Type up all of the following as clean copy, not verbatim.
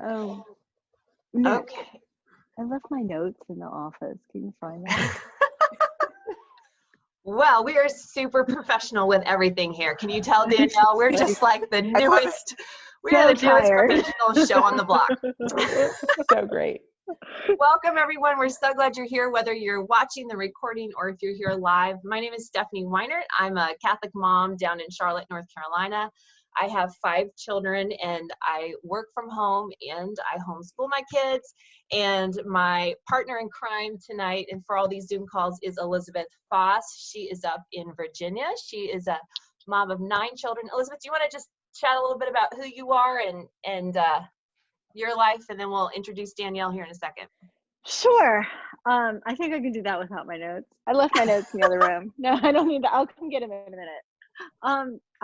Oh, no, Okay. I left my notes in the office. Can you find them? Well, we are super professional with everything here. Can you tell, Danielle? We're just like the newest, we are So the newest tired. professional show on the block. So great. Welcome, everyone. We're so glad you're here, whether you're watching the recording or if you're here live. My name is Stephanie Weinert. I'm a Catholic mom down in Charlotte, North Carolina. I have 5 children, and I work from home, and I homeschool my kids. And my partner in crime tonight, and for all these Zoom calls, is Elizabeth Foss. She is up in Virginia. She is a mom of 9 children. Elizabeth, do you want to just chat a little bit about who you are and your life, and then we'll introduce Danielle here in a second. Sure. I think I can do that without my notes. I left my notes in the other room. No, I don't need that. I'll come get them in a minute.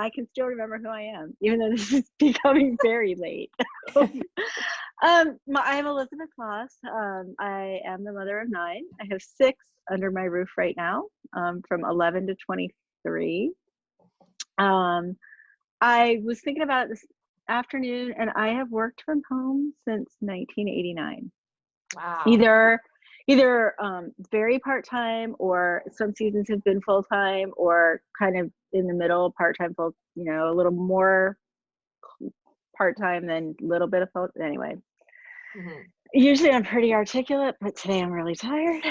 I can still remember who I am, even though this is becoming very late. I'm Elizabeth Foss. I am the mother of 9. I have 6 under my roof right now, from 11 to 23. I was thinking about it this afternoon, and I have worked from home since 1989. Wow. Either very part-time, or some seasons have been full-time, or kind of in the middle, part-time, full, a little more part-time than a little bit of full. Anyway, Usually I'm pretty articulate, but today I'm really tired.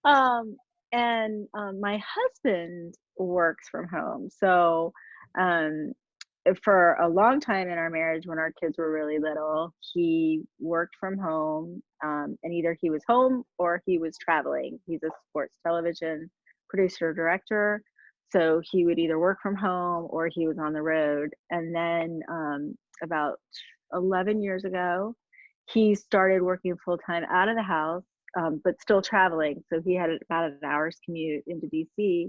My husband works from home. So for a long time in our marriage, when our kids were really little, he worked from home, and either he was home or he was traveling. He's a sports television producer director, so he would either work from home or he was on the road. And then about 11 years ago, he started working full-time out of the house, but still traveling. So he had about an hour's commute into DC.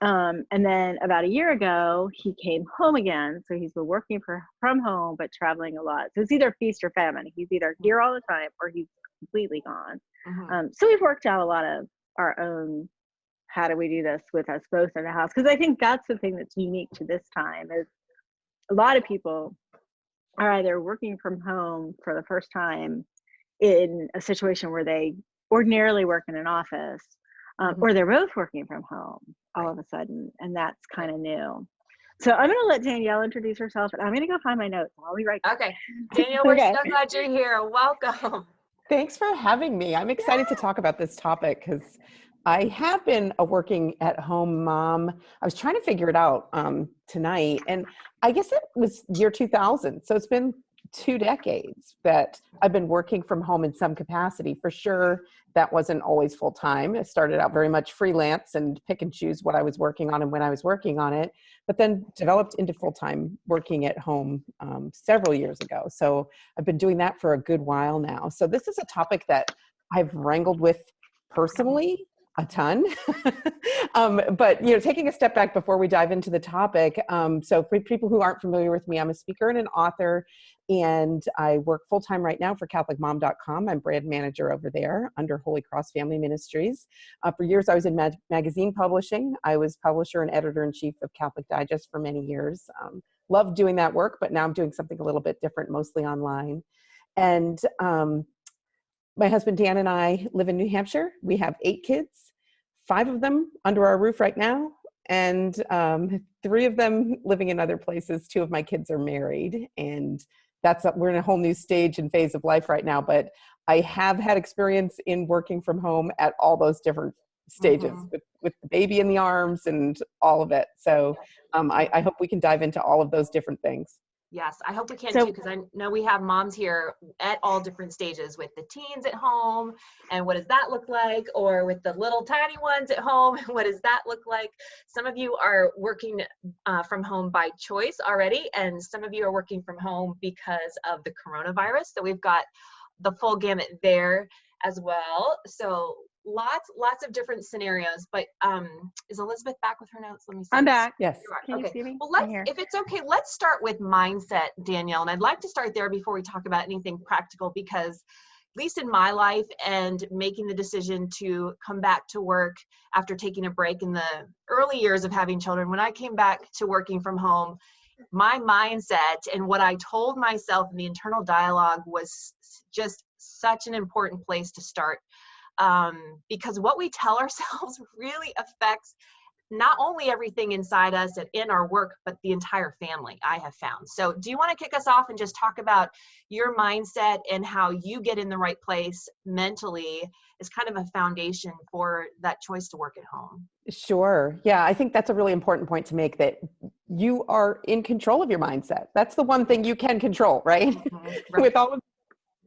And then about a year ago, he came home again. So he's been working from home, but traveling a lot. So it's either feast or famine. He's either here all the time or he's completely gone. So we've worked out a lot of our own, how do we do this with us both in the house? Because I think that's the thing that's unique to this time, is a lot of people are either working from home for the first time in a situation where they ordinarily work in an office, or they're both working from home all of a sudden, and that's kind of new. So I'm going to let Danielle introduce herself, and I'm going to go find my notes. I'll be right back. Okay. Danielle, we're so glad you're here. Welcome. Thanks for having me. I'm excited to talk about this topic because I have been a working at home mom. I was trying to figure it out tonight, and I guess it was year 2000. So it's been 2 decades that I've been working from home in some capacity. For sure, that wasn't always full time. It started out very much freelance and pick and choose what I was working on and when I was working on it, but then developed into full time working at home several years ago. So I've been doing that for a good while now. So this is a topic that I've wrangled with personally a ton. But, taking a step back before we dive into the topic. So for people who aren't familiar with me, I'm a speaker and an author, and I work full-time right now for CatholicMom.com. I'm brand manager over there under Holy Cross Family Ministries. For years, I was in magazine publishing. I was publisher and editor-in-chief of Catholic Digest for many years. Loved doing that work, but now I'm doing something a little bit different, mostly online. And my husband, Dan, and I live in New Hampshire. We have 8 kids, 5 of them under our roof right now, and 3 of them living in other places. 2 of my kids are married, and we're in a whole new stage and phase of life right now. But I have had experience in working from home at all those different stages, with the baby in the arms and all of it. So I hope we can dive into all of those different things. Yes, I hope we can too, because I know we have moms here at all different stages, with the teens at home, and what does that look like? Or with the little tiny ones at home, and what does that look like? Some of you are working from home by choice already, and some of you are working from home because of the coronavirus. So we've got the full gamut there as well. So lots of different scenarios, but is Elizabeth back with her notes? Let me see. I'm back. Yes. Can okay. You see me? Well, if it's okay, let's start with mindset, Danielle. And I'd like to start there before we talk about anything practical, because at least in my life and making the decision to come back to work after taking a break in the early years of having children, when I came back to working from home, my mindset and what I told myself in the internal dialogue was just such an important place to start, because what we tell ourselves really affects not only everything inside us and in our work, but the entire family, I have found. So do you want to kick us off and just talk about your mindset and how you get in the right place mentally as kind of a foundation for that choice to work at home? Sure. Yeah, I think that's a really important point to make, that you are in control of your mindset. That's the one thing you can control, right? Right. With all of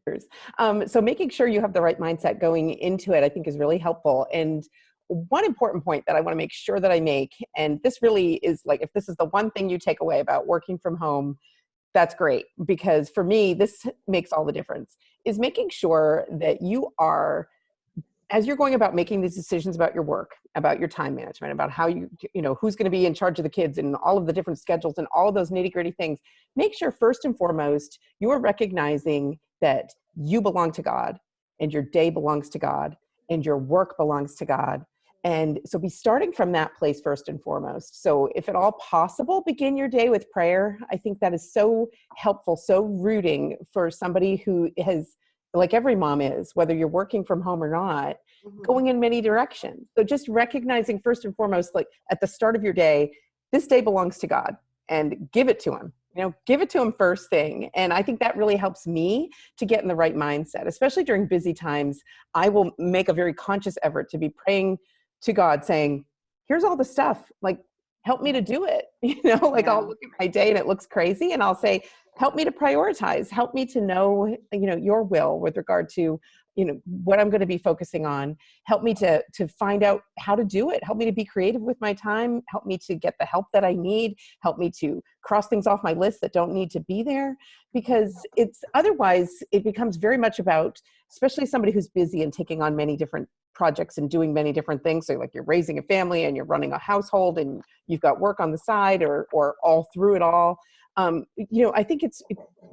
the others. So making sure you have the right mindset going into it, I think, is really helpful. And one important point that I want to make sure that I make, and this really is like, if this is the one thing you take away about working from home, that's great. Because for me, this makes all the difference, is making sure that you are, as you're going about making these decisions about your work, about your time management, about how who's going to be in charge of the kids and all of the different schedules and all of those nitty gritty things, make sure first and foremost, you're recognizing that you belong to God, and your day belongs to God, and your work belongs to God. And so be starting from that place first and foremost. So if at all possible, begin your day with prayer. I think that is so helpful, so rooting for somebody who has, like every mom is, whether you're working from home or not, going in many directions. So just recognizing first and foremost, like at the start of your day, this day belongs to God, and give it to him. Give it to him first thing. And I think that really helps me to get in the right mindset, especially during busy times. I will make a very conscious effort to be praying to God, saying, here's all the stuff, like, help me to do it. Like, I'll look at my day and it looks crazy, and I'll say, help me to prioritize, help me to know, your will with regard to, what I'm going to be focusing on. Help me to find out how to do it. Help me to be creative with my time. Help me to get the help that I need. Help me to cross things off my list that don't need to be there, because it's otherwise it becomes very much about, especially somebody who's busy and taking on many different projects and doing many different things. So like, you're raising a family and you're running a household and you've got work on the side, or all through it all. I think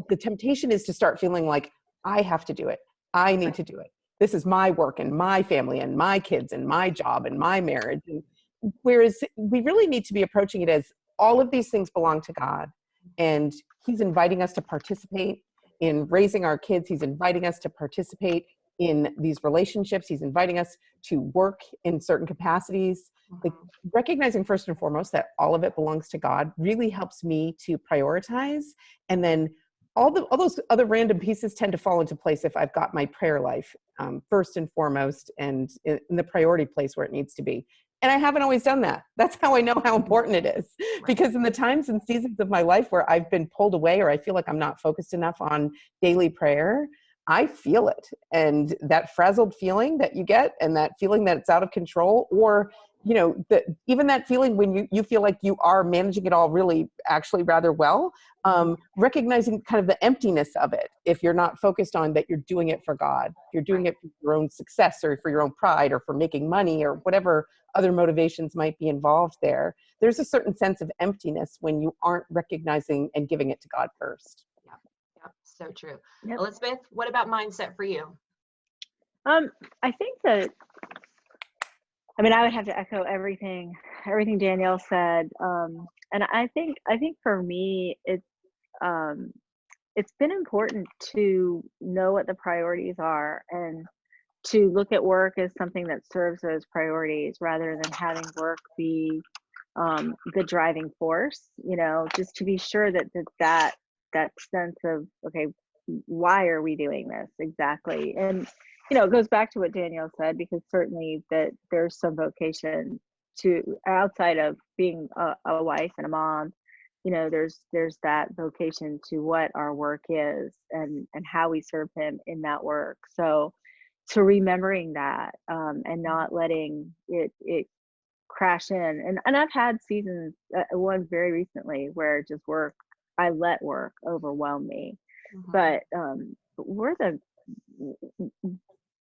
the temptation is to start feeling like, I have to do it. I need to do it. This is my work and my family and my kids and my job and my marriage. And whereas we really need to be approaching it as, all of these things belong to God, and he's inviting us to participate in raising our kids. He's inviting us to participate in these relationships. He's inviting us to work in certain capacities. Like, recognizing first and foremost that all of it belongs to God really helps me to prioritize. And then all those other random pieces tend to fall into place if I've got my prayer life first and foremost, and in the priority place where it needs to be. And I haven't always done that. That's how I know how important it is. Because in the times and seasons of my life where I've been pulled away, or I feel like I'm not focused enough on daily prayer, I feel it. And that frazzled feeling that you get, and that feeling that it's out of control, or even that feeling when you feel like you are managing it all really actually rather well, recognizing kind of the emptiness of it. If you're not focused on that, you're doing it for God, you're doing it for your own success, or for your own pride, or for making money, or whatever other motivations might be involved there. There's a certain sense of emptiness when you aren't recognizing and giving it to God first. Yeah, so true. Yep. Elizabeth, what about mindset for you? I think that, I would have to echo everything Danielle said. And I think for me, it's been important to know what the priorities are, and to look at work as something that serves those priorities, rather than having work be the driving force. Just to be sure that sense of, okay, why are we doing this exactly? And it goes back to what Danielle said, because certainly that there's some vocation to, outside of being a wife and a mom, there's that vocation to what our work is, and how we serve him in that work. So remembering that, and not letting it crash in. And I've had seasons, one very recently, where just I let work overwhelm me. But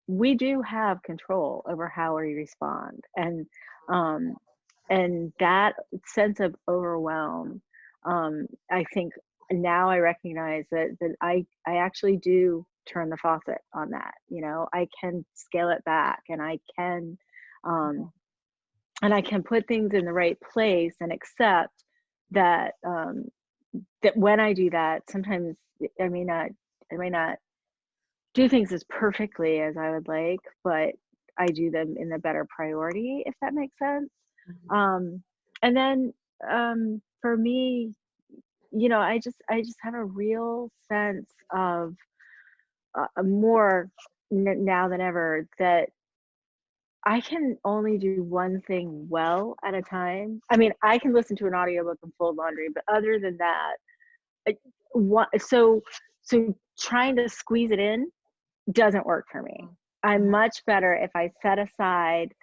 we do have control over how we respond, and that sense of overwhelm, I think now I recognize that I actually do turn the faucet on that. I can scale it back, and I can put things in the right place, and accept that that when I do that, sometimes I may not do things as perfectly as I would like, but I do them in the better priority, if that makes sense. Mhm. And then for me, I just have a real sense of more now than ever that I can only do one thing well at a time. I mean, I can listen to an audiobook and fold laundry, but other than that, I, so trying to squeeze it in doesn't work for me. I'm much better if I set aside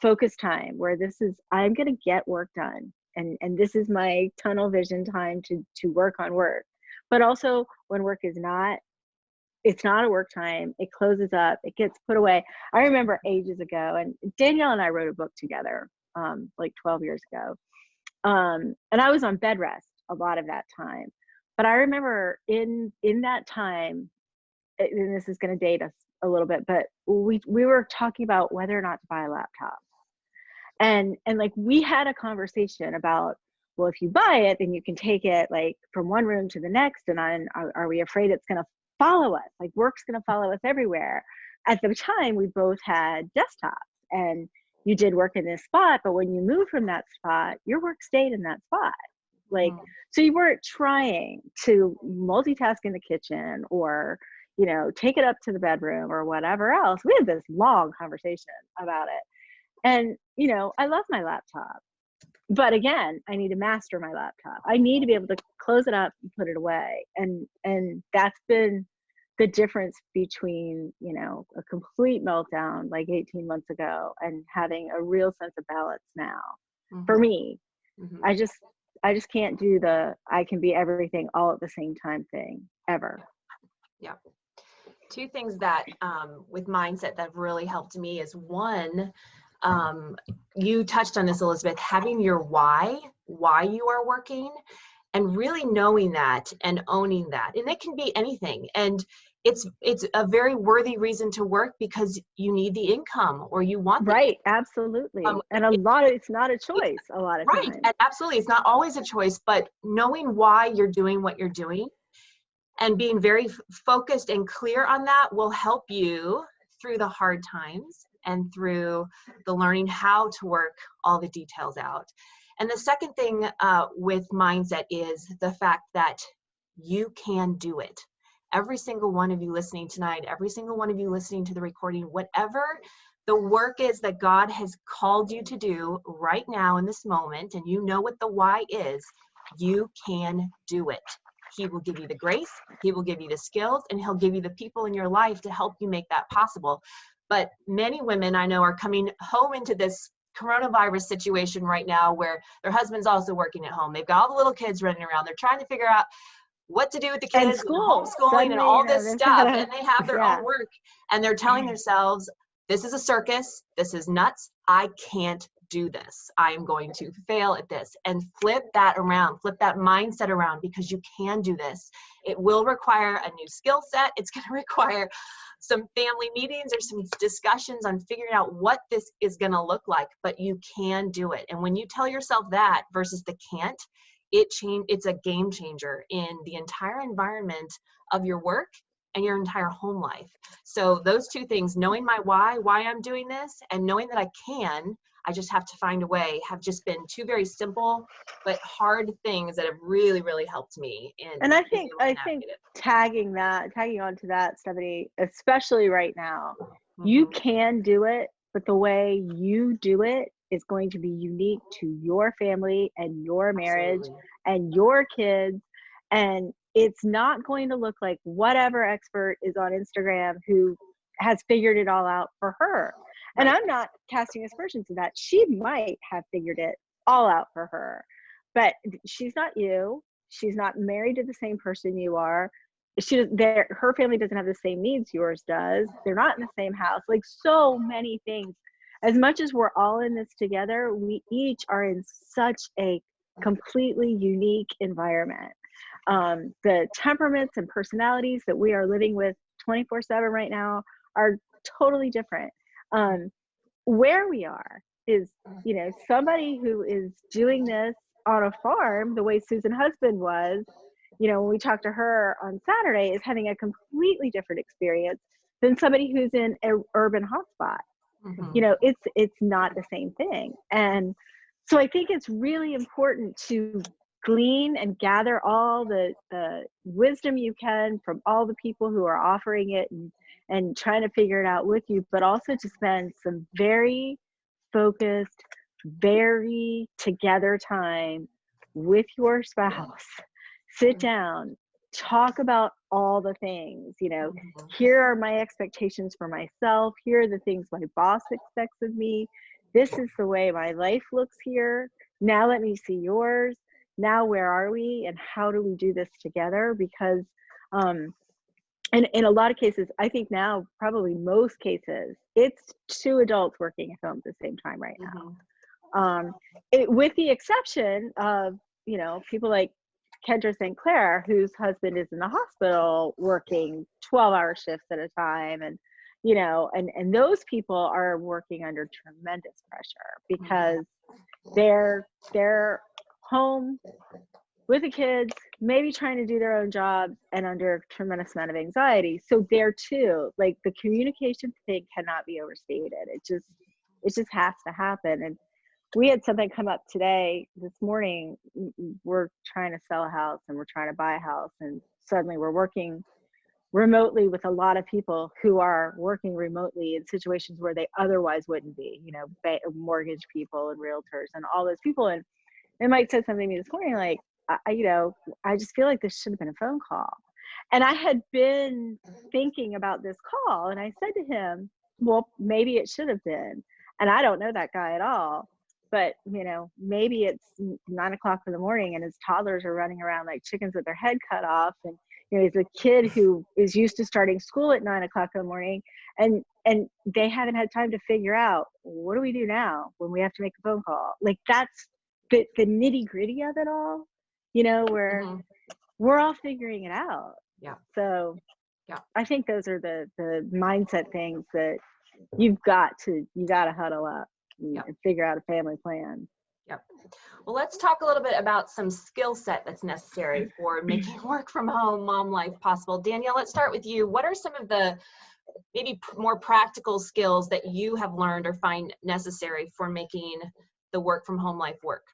focus time where I'm going to get work done. And this is my tunnel vision time to work on work. But also when work is not, it's not a work time, it closes up, it gets put away. I remember ages ago, and Danielle and I wrote a book together like 12 years ago. And I was on bed rest a lot of that time. But I remember in that time, and this is going to date us a little bit, but we were talking about whether or not to buy a laptop. And like we had a conversation about, well, if you buy it, then you can take it like from one room to the next. And are we afraid it's going to follow us? Like work's going to follow us everywhere. At the time, we both had desktops, and you did work in this spot, but when you moved from that spot, your work stayed in that spot. Like, so you weren't trying to multitask in the kitchen or, take it up to the bedroom or whatever else. We had this long conversation about it. And, I love my laptop. But again, I need to master my laptop. I need to be able to close it up and put it away. And that's been the difference between, a complete meltdown like 18 months ago and having a real sense of balance now. For me, I just can't do I can be everything all at the same time thing ever. Yeah. Two things that with mindset that have really helped me is one, you touched on this, Elizabeth, having your why you are working, and really knowing that and owning that. And it can be anything. And it's a very worthy reason to work because you need the income or you want the right income. Absolutely. And it's not a choice a lot of right times. And absolutely, it's not always a choice, but knowing why you're doing what you're doing and being very focused and clear on that will help you through the hard times and through the learning how to work all the details out. And the second thing with mindset is the fact that you can do it. Every single one of you listening tonight, every single one of you listening to the recording, whatever the work is that God has called you to do right now in this moment, and you know what the why is, you can do it. He will give you the grace, he will give you the skills, and he'll give you the people in your life to help you make that possible. But many women I know are coming home into this coronavirus situation right now where their husband's also working at home. They've got all the little kids running around. They're trying to figure out what to do with the kids and homeschooling suddenly, and all this stuff. And they have their own work, and they're telling themselves, this is a circus. This is nuts. I can't do this. I am going to fail at this. And flip that around, flip that mindset around, because you can do this. It will require a new skill set. It's going to require some family meetings or some discussions on figuring out what this is going to look like, but you can do it. And when you tell yourself that versus the can't, it's a game changer in the entire environment of your work and your entire home life. So those two things, knowing my why I'm doing this, and knowing that I just have to find a way, have just been two very simple but hard things that have really, really helped me. And I think tagging on to that, Stephanie, especially right now, you can do it, but the way you do it is going to be unique to your family and your marriage and your kids. And it's not going to look like whatever expert is on Instagram who has figured it all out for her. And I'm not casting aspersions to that. She might have figured it all out for her, but she's not you. She's not married to the same person you are. Her family doesn't have the same needs yours does. They're not in the same house. Like so many things. As much as we're all in this together, we each are in such a completely unique environment. The temperaments and personalities that we are living with 24/7 right now are totally different. Where we are is, somebody who is doing this on a farm, the way Susan husband was, when we talked to her on Saturday, is having a completely different experience than somebody who's in an urban hotspot. It's not the same thing. And so I think it's really important to glean and gather all the wisdom you can from all the people who are offering it and trying to figure it out with you, but also to spend some very focused, very together time with your spouse. Sit down, talk about all the things, here are my expectations for myself. Here are the things my boss expects of me. This is the way my life looks here. Now let me see yours. Now where are we and how do we do this together? Because and in a lot of cases, I think now, probably most cases, it's two adults working at home at the same time right now. With the exception of, people like Kendra St. Clair, whose husband is in the hospital working 12-hour shifts at a time. And, and those people are working under tremendous pressure because they're home with the kids, maybe trying to do their own jobs and under a tremendous amount of anxiety. So there too, like, the communication thing cannot be overstated. It just has to happen. And we had something come up this morning. We're trying to sell a house and we're trying to buy a house, and suddenly we're working remotely with a lot of people who are working remotely in situations where they otherwise wouldn't be, mortgage people and realtors and all those people. And Mike said something to me this morning, like, I just feel like this should have been a phone call. And I had been thinking about this call, and I said to him, well, maybe it should have been. And I don't know that guy at all, but maybe it's 9 o'clock in the morning and his toddlers are running around like chickens with their head cut off. And, he's a kid who is used to starting school at 9 o'clock in the morning, and they haven't had time to figure out, what do we do now when we have to make a phone call? Like, that's the nitty gritty of it all, where we're all figuring it out. Yeah. So I think those are the mindset things that you got to huddle up and figure out a family plan. Yep. Well, let's talk a little bit about some skill set that's necessary for making work from home mom life possible. Danielle, let's start with you. What are some of the maybe more practical skills that you have learned or find necessary for making the work from home life work?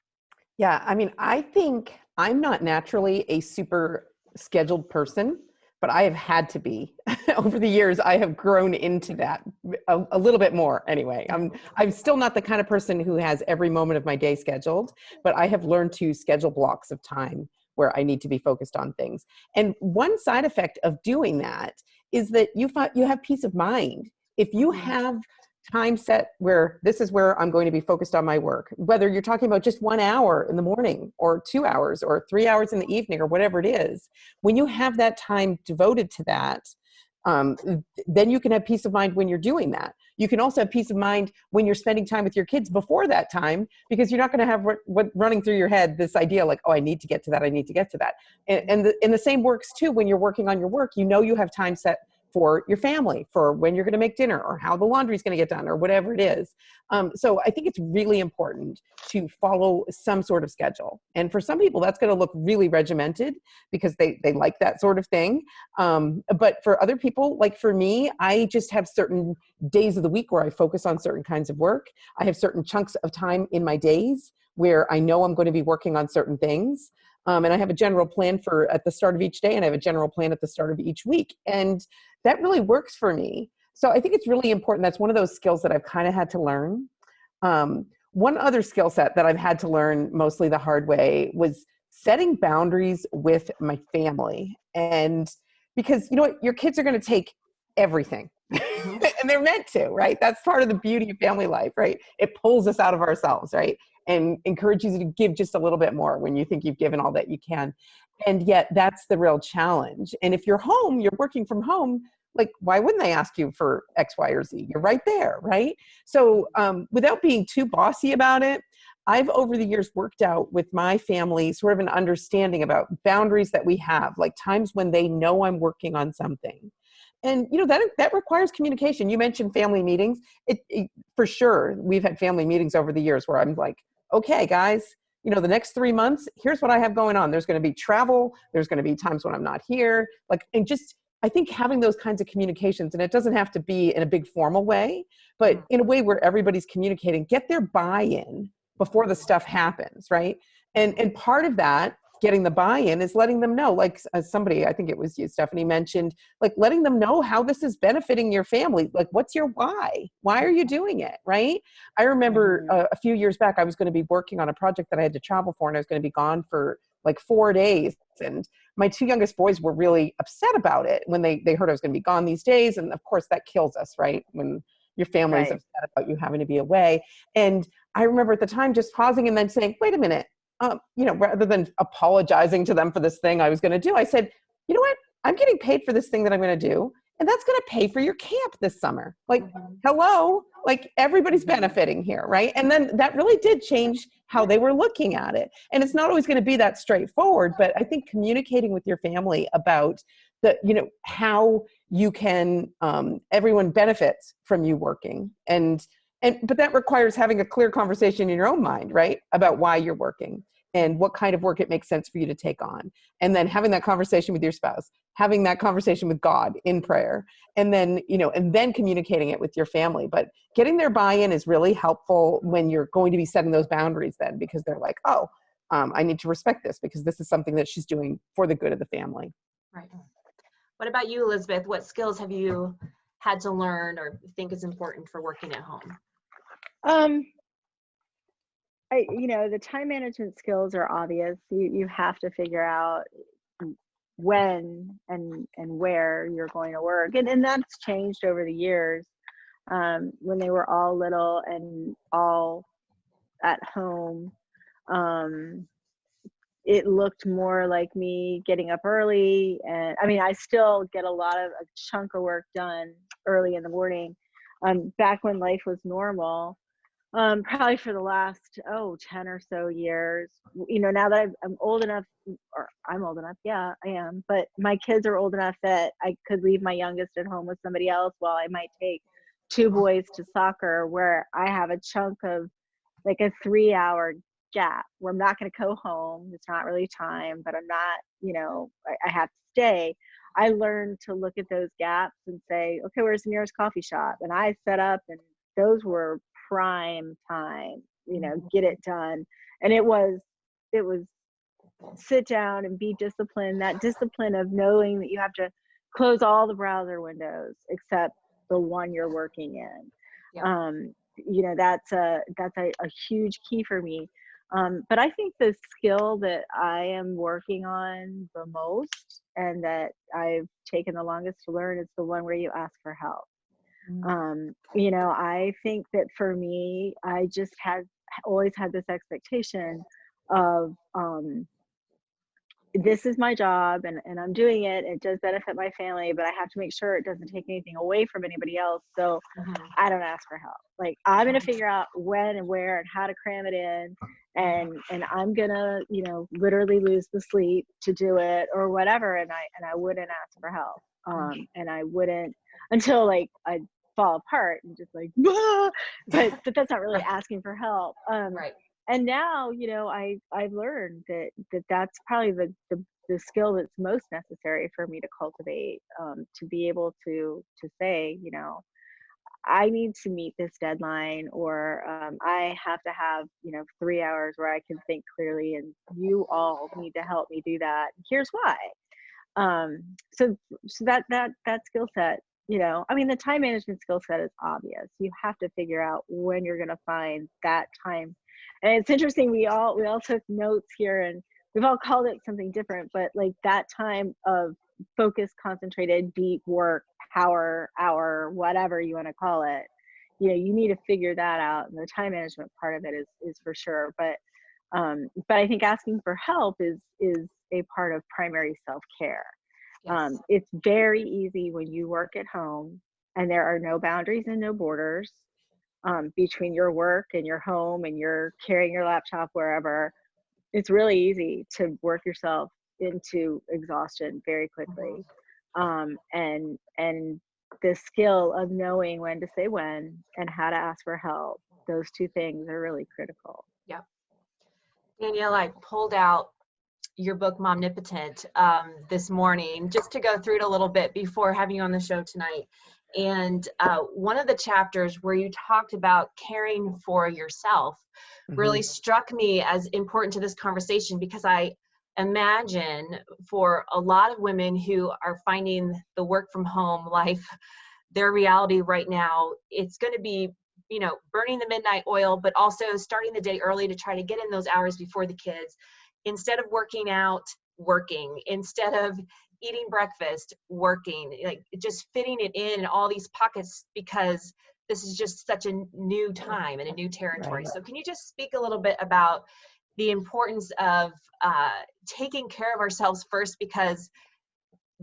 Yeah, I mean, I think I'm not naturally a super scheduled person, but I have had to be. Over the years, I have grown into that a little bit more anyway. I'm still not the kind of person who has every moment of my day scheduled, but I have learned to schedule blocks of time where I need to be focused on things. And one side effect of doing that is that you have peace of mind. If you have time set where this is where I'm going to be focused on my work, whether you're talking about just 1 hour in the morning or 2 hours or 3 hours in the evening or whatever it is, when you have that time devoted to that, then you can have peace of mind when you're doing that. You can also have peace of mind when you're spending time with your kids before that time, because you're not going to have what running through your head, this idea like, oh, I need to get to that. I need to get to that. And the same works too when you're working on your work. You have time set for your family, for when you're going to make dinner or how the laundry is going to get done or whatever it is. So I think it's really important to follow some sort of schedule. And for some people, that's going to look really regimented because they like that sort of thing. But for other people, like for me, I just have certain days of the week where I focus on certain kinds of work. I have certain chunks of time in my days where I know I'm going to be working on certain things. And I have a general plan at the start of each day, and I have a general plan at the start of each week. And that really works for me. So I think it's really important. That's one of those skills that I've kind of had to learn. One other skill set that I've had to learn mostly the hard way was setting boundaries with my family. And because, your kids are going to take everything. And they're meant to, right? That's part of the beauty of family life, right? It pulls us out of ourselves, right? And encourages you to give just a little bit more when you think you've given all that you can. And yet that's the real challenge. And if you're working from home, like, why wouldn't they ask you for X, Y, or Z? You're right there, right? So without being too bossy about it, I've over the years worked out with my family sort of an understanding about boundaries that we have, like times when they know I'm working on something. And, that requires communication. You mentioned family meetings. For sure, we've had family meetings over the years where I'm like, okay, guys, you know, the next 3 months, here's what I have going on. There's going to be travel. There's going to be times when I'm not here. Like, and just, I think having those kinds of communications, and it doesn't have to be in a big formal way, but in a way where everybody's communicating, get their buy-in before the stuff happens, right? And part of that, getting the buy-in, is letting them know, like as somebody, I think it was you, Stephanie, mentioned, like letting them know how this is benefiting your family. Like, what's your why? Why are you doing it, right? I remember a few years back, I was going to be working on a project that I had to travel for, and I was going to be gone for like 4 days. And my 2 youngest boys were really upset about it when they heard I was going to be gone these days. And of course, that kills us, right? When your family is upset about you having to be away. And I remember at the time just pausing and then saying, wait a minute, you know, rather than apologizing to them for this thing I was going to do, I said, you know what? I'm getting paid for this thing that I'm going to do, and that's going to pay for your camp this summer. Like, hello, like everybody's benefiting here, right? And then that really did change how they were looking at it. And it's not always going to be that straightforward, but I think communicating with your family about the, you know, how you can, everyone benefits from you working, but that requires having a clear conversation in your own mind, right? About why you're working and what kind of work it makes sense for you to take on. And then having that conversation with your spouse, having that conversation with God in prayer, and then, you know, and then communicating it with your family. But getting their buy-in is really helpful when you're going to be setting those boundaries then, because they're like, oh, I need to respect this because this is something that she's doing for the good of the family. Right. What about you, Elizabeth? What skills have you had to learn or think is important for working at home? You know, the time management skills are obvious. You have to figure out when and where you're going to work, and that's changed over the years. When they were all little and all at home, it looked more like me getting up early, and I mean, I still get a chunk of work done early in the morning. Back when life was normal, probably for the last 10 or so years, you know, now that I'm old enough, or I'm old enough, yeah, I am, but my kids are old enough that I could leave my youngest at home with somebody else while I might take 2 boys to soccer, where I have a chunk of like a 3-hour gap where I'm not going to go home. It's not really time, but I'm not, you know, I have to stay. I learned to look at those gaps and say, okay, where's the nearest coffee shop? And I set up, and those were prime time, you know, get it done. And it was sit down and be disciplined, that discipline of knowing that you have to close all the browser windows except the one you're working in. Yeah. You know, that's a huge key for me. But I think the skill that I am working on the most and that I've taken the longest to learn is the one where you ask for help. You know, I think that for me, I just always had this expectation of, this is my job, and I'm doing it. It does benefit my family, but I have to make sure it doesn't take anything away from anybody else. So I don't ask for help. Like, I'm going to figure out when and where and how to cram it in. And I'm going to, you know, literally lose the sleep to do it or whatever. And I wouldn't ask for help. And I wouldn't until like I'd fall apart and just like, "Ah!" but that's not really asking for help. Right. And now, you know, I've learned that that's probably the skill that's most necessary for me to cultivate, to be able to say, you know, I need to meet this deadline, or I have to have, you know, 3 hours where I can think clearly, and you all need to help me do that. Here's why. So that skill set, you know, I mean, the time management skill set is obvious. You have to figure out when you're going to find that time. And it's interesting, we all took notes here, and we've all called it something different, but like that time of focused, concentrated, deep work, power hour, whatever you want to call it, you know, you need to figure that out. And the time management part of it is for sure. But I think asking for help is a part of primary self-care. Yes. It's very easy when you work at home and there are no boundaries and no borders between your work and your home, and you're carrying your laptop wherever. It's really easy to work yourself into exhaustion very quickly. And the skill of knowing when to say when and how to ask for help, those two things are really critical. Yeah. Danielle, I pulled out your book, Momnipotent, this morning, just to go through it a little bit before having you on the show tonight. And one of the chapters where you talked about caring for yourself really struck me as important to this conversation, because I imagine for a lot of women who are finding the work from home life their reality right now, it's going to be, you know, burning the midnight oil, but also starting the day early to try to get in those hours before the kids. Instead of working out, working. Instead of eating breakfast, working. Like just fitting it in all these pockets, because this is just such a new time and a new territory. Right. So can you just speak a little bit about the importance of taking care of ourselves first, because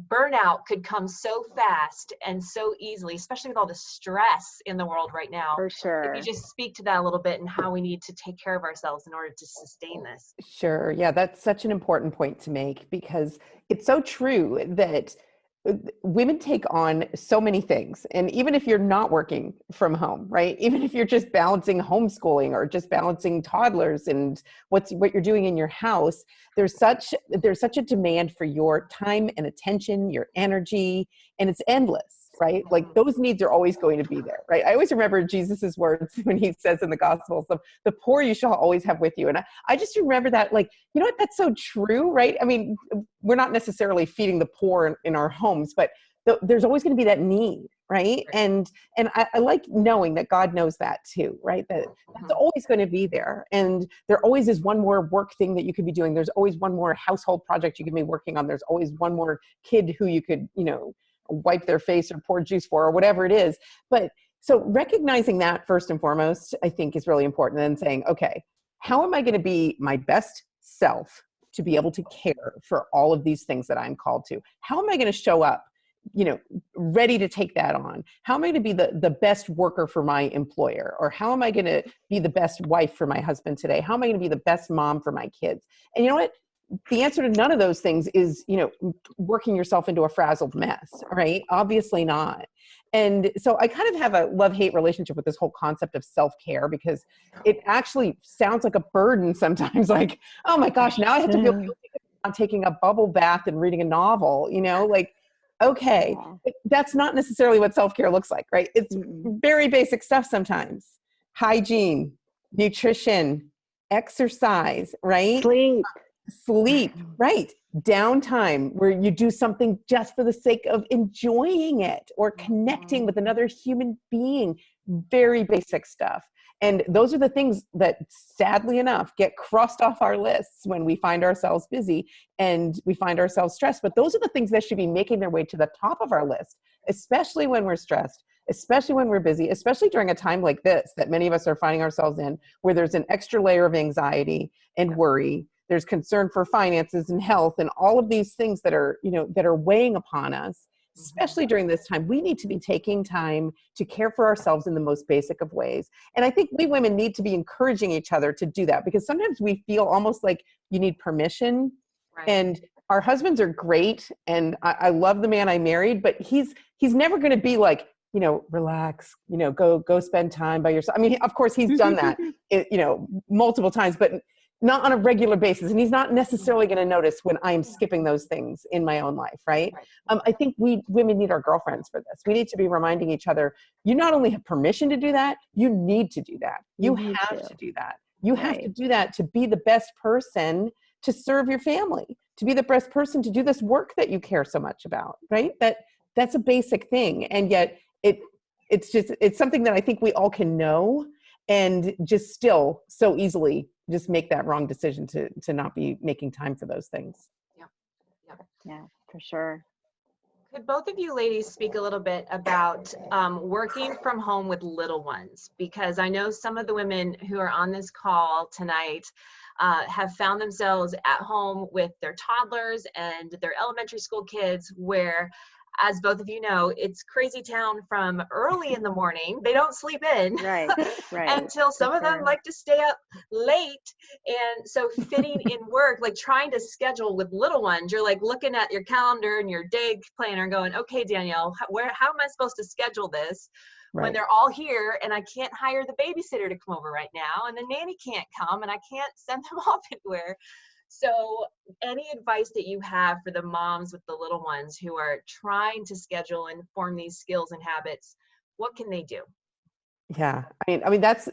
burnout could come so fast and so easily, especially with all the stress in the world right now. For If sure. you just speak to that a little bit and how we need to take care of ourselves in order to sustain this. Sure. Yeah, that's such an important point to make, because it's so true that women take on so many things. And even if you're not working from home, right? Even if you're just balancing homeschooling or just balancing toddlers and what you're doing in your house, there's such a demand for your time and attention, your energy, and it's endless, right? Like those needs are always going to be there, right? I always remember Jesus's words when he says in the Gospels, the poor you shall always have with you. And I just remember that, like, you know what, that's so true, right? I mean, we're not necessarily feeding the poor in our homes, but there's always going to be that need, right? And I like knowing that God knows that too, right? That's always going to be there. And there always is one more work thing that you could be doing. There's always one more household project you could be working on. There's always one more kid who you could, you know, wipe their face or pour juice for or whatever it is. But so recognizing that first and foremost, I think is really important. And then saying, okay, how am I going to be my best self to be able to care for all of these things that I'm called to? How am I going to show up, you know, ready to take that on? How am I going to be the best worker for my employer? Or how am I going to be the best wife for my husband today? How am I going to be the best mom for my kids? And you know what? The answer to none of those things is, you know, working yourself into a frazzled mess, right? Obviously not. And so I kind of have a love-hate relationship with this whole concept of self-care, because it actually sounds like a burden sometimes, like, oh my gosh, now I have to feel guilty about taking a bubble bath and reading a novel, you know, like, okay, that's not necessarily what self-care looks like, right? It's very basic stuff sometimes. Hygiene, nutrition, exercise, right? Sleep, right? Downtime, where you do something just for the sake of enjoying it or connecting with another human being. Very basic stuff. And those are the things that, sadly enough, get crossed off our lists when we find ourselves busy and we find ourselves stressed. But those are the things that should be making their way to the top of our list, especially when we're stressed, especially when we're busy, especially during a time like this that many of us are finding ourselves in, where there's an extra layer of anxiety and worry. There's concern for finances and health and all of these things that are, you know, that are weighing upon us, especially during this time. We need to be taking time to care for ourselves in the most basic of ways. And I think we women need to be encouraging each other to do that, because sometimes we feel almost like you need permission. Right. And our husbands are great. And I love the man I married, but he's never going to be like, you know, relax, you know, go spend time by yourself. I mean, of course he's done that, you know, multiple times, but not on a regular basis. And he's not necessarily going to notice when I'm skipping those things in my own life, right? I think we women need our girlfriends for this. We need to be reminding each other, you not only have permission to do that, you need to do that. You have to do that. You have to do that to be the best person to serve your family, to be the best person to do this work that you care so much about, right? That's a basic thing. And yet it's something that I think we all can know, and just still so easily just make that wrong decision to not be making time for those things. Yeah, for sure. Could both of you ladies speak a little bit about working from home with little ones? Because I know some of the women who are on this call tonight have found themselves at home with their toddlers and their elementary school kids, where, as both of you know, it's crazy town from early in the morning. They don't sleep in until some of them like to stay up late. And so fitting in work, like trying to schedule with little ones, you're like looking at your calendar and your day planner and going, okay, Danielle, how am I supposed to schedule this when they're all here and I can't hire the babysitter to come over right now, and the nanny can't come, and I can't send them off anywhere. So any advice that you have for the moms with the little ones who are trying to schedule and form these skills and habits, what can they do? Yeah, I mean that's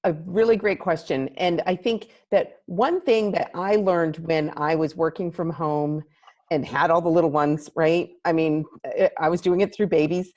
a really great question. And I think that one thing that I learned when I was working from home and had all the little ones, right? I mean, I was doing it through babies.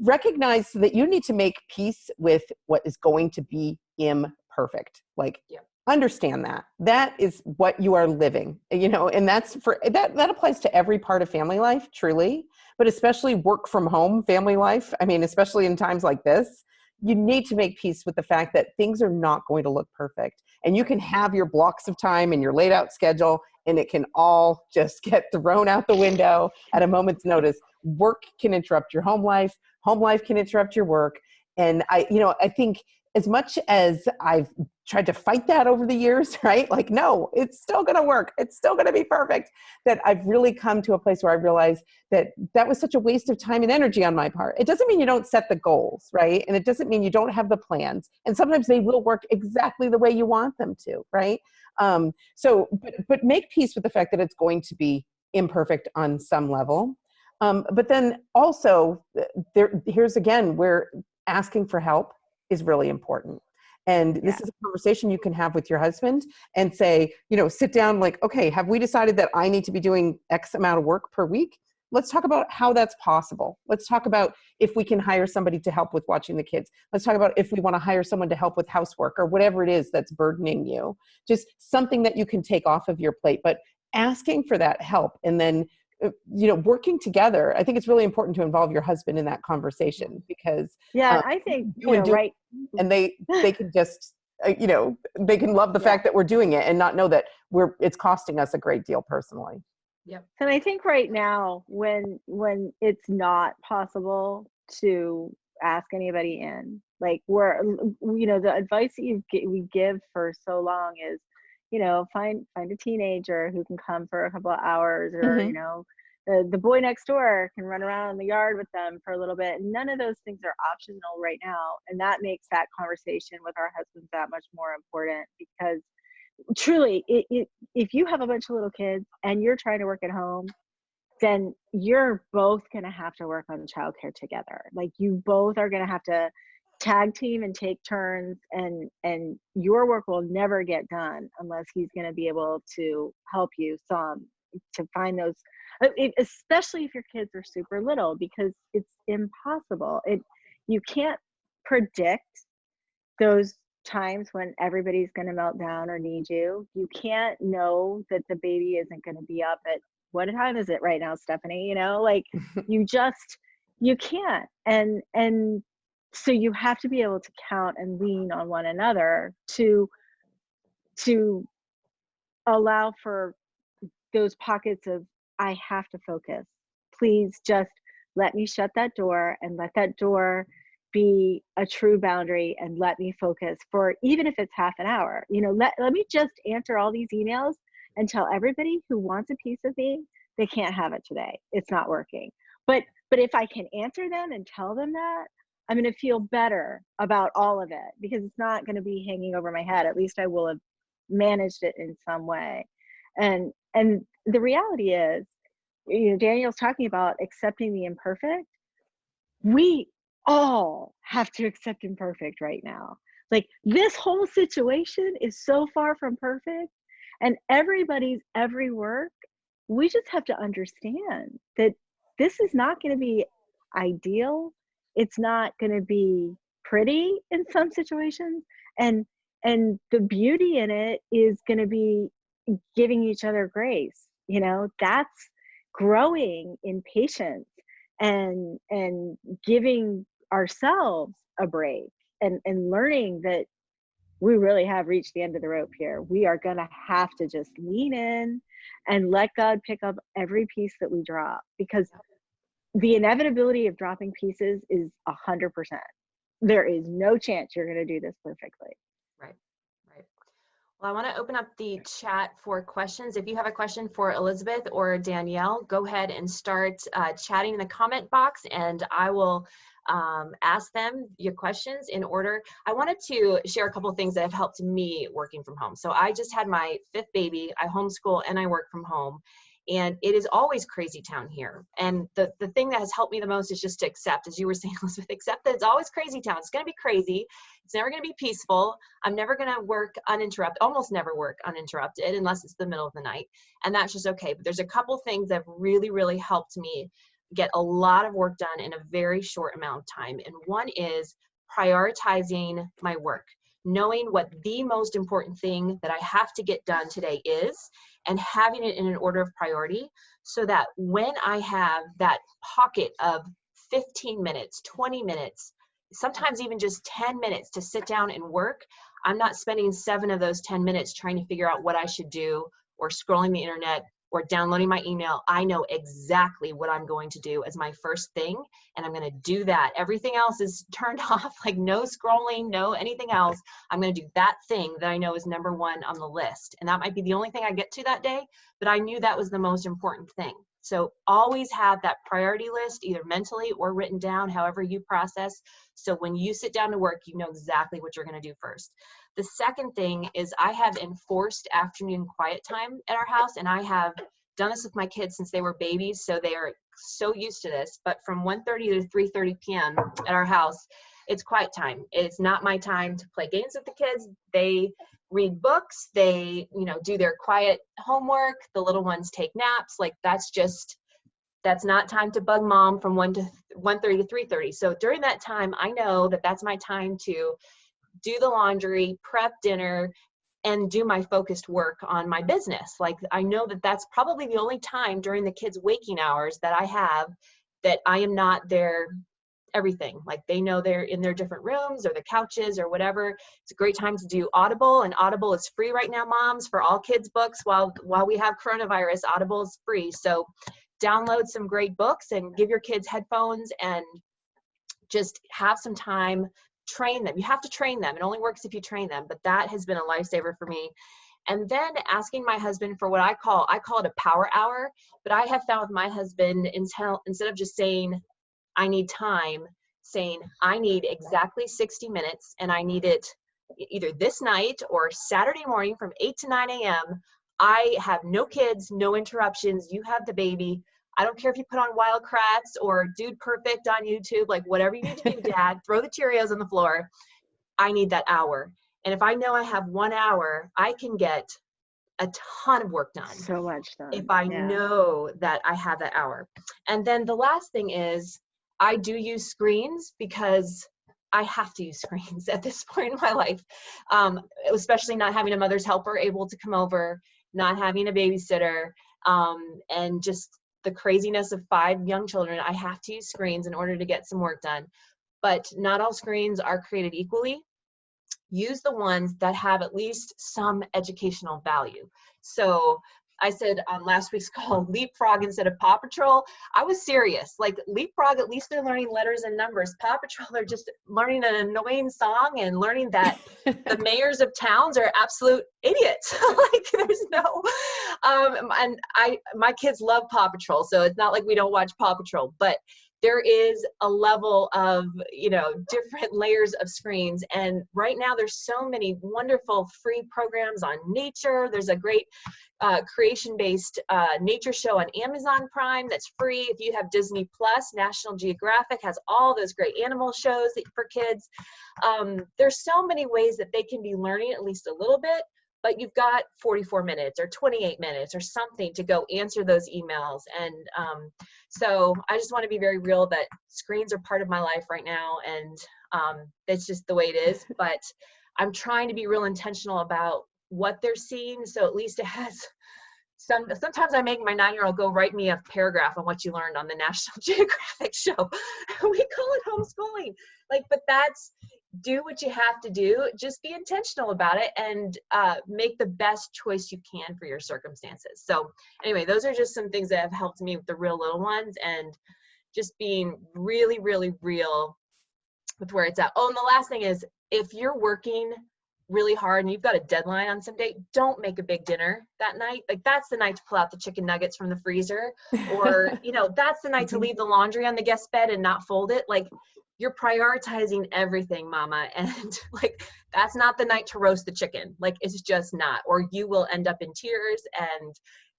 Recognize that you need to make peace with what is going to be imperfect. Like, Yeah. understand that. That is what you are living, and that's for that applies to every part of family life, truly, but especially work from home family life. I mean, especially in times like this, you need to make peace with the fact that things are not going to look perfect. And you can have your blocks of time and your laid out schedule, and it can all just get thrown out the window at a moment's notice. Work can interrupt your home life can interrupt your work. And I think as much as I've tried to fight that over the years, right? Like, no, it's still going to work. It's still going to be perfect. That I've really come to a place where I realize that was such a waste of time and energy on my part. It doesn't mean you don't set the goals, right? And it doesn't mean you don't have the plans. And sometimes they will work exactly the way you want them to, right? But make peace with the fact that it's going to be imperfect on some level. But then also, here's again where asking for help is really important. And this is a conversation you can have with your husband and say, sit down like, okay, have we decided that I need to be doing X amount of work per week? Let's talk about how that's possible. Let's talk about if we can hire somebody to help with watching the kids. Let's talk about if we want to hire someone to help with housework or whatever it is that's burdening you. Just something that you can take off of your plate, but asking for that help and then working together. I think it's really important to involve your husband in that conversation because I think right, and they can just they can love the fact that we're doing it and not know that it's costing us a great deal personally. Yep. And I think right now when it's not possible to ask anybody in, like the advice that we give for so long is, find a teenager who can come for a couple of hours, or the boy next door can run around in the yard with them for a little bit. None of those things are optional right now, and that makes that conversation with our husbands that much more important, because truly, if you have a bunch of little kids and you're trying to work at home, then you're both going to have to work on childcare together. Like, you both are going to have to tag team and take turns, and your work will never get done unless he's going to be able to help you some to find those, especially if your kids are super little, because it's impossible. You can't predict those times when everybody's going to melt down or need you. You can't know that the baby isn't going to be up at, what time is it right now, Stephanie? Like you can't. And so you have to be able to count and lean on one another to allow for those pockets of, I have to focus. Please just let me shut that door and let that door be a true boundary, and let me focus for, even if it's half an hour. Let me just answer all these emails and tell everybody who wants a piece of me they can't have it today. It's not working. But if I can answer them and tell them that, I'm going to feel better about all of it, because it's not going to be hanging over my head. At least I will have managed it in some way. And the reality is, Danielle's talking about accepting the imperfect. We all have to accept imperfect right now. Like, this whole situation is so far from perfect, and everybody's every work, we just have to understand that this is not going to be ideal. It's not going to be pretty in some situations, and the beauty in it is going to be giving each other grace. That's growing in patience and giving ourselves a break, and learning that we really have reached the end of the rope here. We are going to have to just lean in and let God pick up every piece that we drop, because the inevitability of dropping pieces is 100%. There is no chance you're going to do this perfectly. Right. Well, I want to open up the chat for questions. If you have a question for Elizabeth or Danielle, go ahead and start chatting in the comment box, and I will ask them your questions in order. I wanted to share a couple of things that have helped me working from home. So I just had my 5th baby. I homeschool and I work from home. And it is always crazy town here. And the thing that has helped me the most is just to accept, as you were saying, Elizabeth, accept that it's always crazy town. It's going to be crazy. It's never going to be peaceful. I'm never going to work uninterrupted, almost never work uninterrupted unless it's the middle of the night. And that's just okay. But there's a couple things that have really, really helped me get a lot of work done in a very short amount of time. And one is prioritizing my work, knowing what the most important thing that I have to get done today is, and having it in an order of priority so that when I have that pocket of 15 minutes, 20 minutes, sometimes even just 10 minutes to sit down and work, I'm not spending 7 of those 10 minutes trying to figure out what I should do or scrolling the internet or downloading my email. I know exactly what I'm going to do as my first thing, and I'm going to do that. Everything else is turned off, like no scrolling, no anything else. I'm going to do that thing that I know is number 1 on the list. And that might be the only thing I get to that day, but I knew that was the most important thing. So always have that priority list, either mentally or written down, however you process. So when you sit down to work, you know exactly what you're going to do first. The second thing is I have enforced afternoon quiet time at our house, and I have done this with my kids since they were babies, so they are so used to this. But from 1:30 to 3:30 p.m. at our house, it's quiet time. It's not my time to play games with the kids. They read books, they, do their quiet homework, the little ones take naps. Like that's not time to bug mom from 1:30 to 3:30. So during that time, I know that that's my time to do the laundry, prep dinner, and do my focused work on my business. Like I know that that's probably the only time during the kids' waking hours that I have that I am not their everything. Like they know they're in their different rooms or the couches or whatever. It's a great time to do Audible, and Audible is free right now, moms, for all kids' books. While we have coronavirus, Audible is free. So download some great books and give your kids headphones and just have some time. Train them. You have to train them. It only works if you train them, but that has been a lifesaver for me. And then asking my husband for what I call it a power hour, but I have found with my husband, instead of just saying, I need time, saying, I need exactly 60 minutes and I need it either this night or Saturday morning from 8 to 9 a.m. I have no kids, no interruptions. You have the baby. I don't care if you put on Wild Kratts or Dude Perfect on YouTube, like whatever you need to do, Dad, throw the Cheerios on the floor. I need that hour. And if I know I have 1 hour, I can get a ton of work done. So much done. If I know that I have that hour. And then the last thing is I do use screens because I have to use screens at this point in my life, especially not having a mother's helper able to come over, not having a babysitter, and just the craziness of 5 young children. I have to use screens in order to get some work done. But not all screens are created equally. Use the ones that have at least some educational value. So I said on last week's call, Leapfrog instead of Paw Patrol. I was serious. Like Leapfrog, at least they're learning letters and numbers. Paw Patrol, they're just learning an annoying song and learning that the mayors of towns are absolute idiots. Like there's no, and my kids love Paw Patrol, so it's not like we don't watch Paw Patrol, but there is a level of, different layers of screens. And right now there's so many wonderful free programs on nature. There's a great creation-based nature show on Amazon Prime that's free. If you have Disney Plus, National Geographic has all those great animal shows for kids. There's so many ways that they can be learning at least a little bit, but you've got 44 minutes or 28 minutes or something to go answer those emails. And so I just want to be very real that screens are part of my life right now, and that's just the way it is. But I'm trying to be real intentional about what they're seeing, so at least it has sometimes I make my 9-year-old go write me a paragraph on what you learned on the National Geographic show. We call it homeschooling. But that's, do what you have to do. Just be intentional about it and make the best choice you can for your circumstances. So anyway, those are just some things that have helped me with the real little ones, and just being really, really real with where it's at. Oh, and the last thing is, if you're working really hard and you've got a deadline on some date, don't make a big dinner that night. Like that's the night to pull out the chicken nuggets from the freezer, or, you know, that's the night to leave the laundry on the guest bed and not fold it. Like you're prioritizing everything, mama. And like, that's not the night to roast the chicken. Like it's just not, or you will end up in tears and